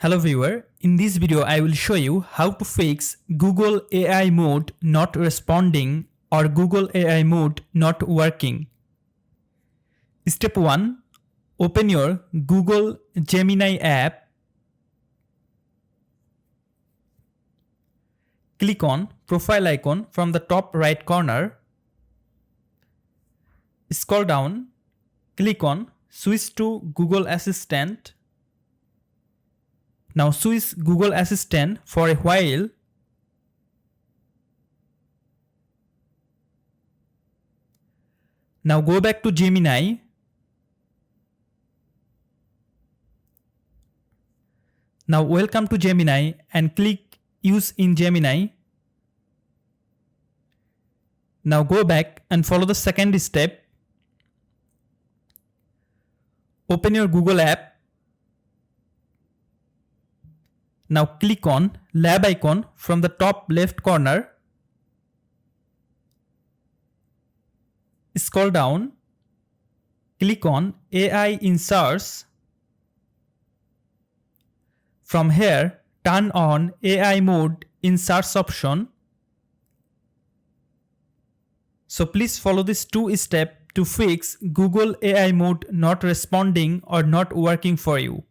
Hello viewer, in this video I will show you how to fix Google AI mode not responding or Google AI mode not working. Step 1. Open your Google Gemini app. Click on profile icon from the top right corner. Scroll down, click on switch to Google Assistant. Now switch Google Assistant for a while. Now go back to Gemini. Now welcome to Gemini and click Use in Gemini. Now go back and follow the second step. Open your Google app. Now click on lab icon from the top left corner. Scroll down. Click on AI in search. From here, turn on AI mode in search option. So please follow these two steps to fix Google AI mode not responding or not working for you.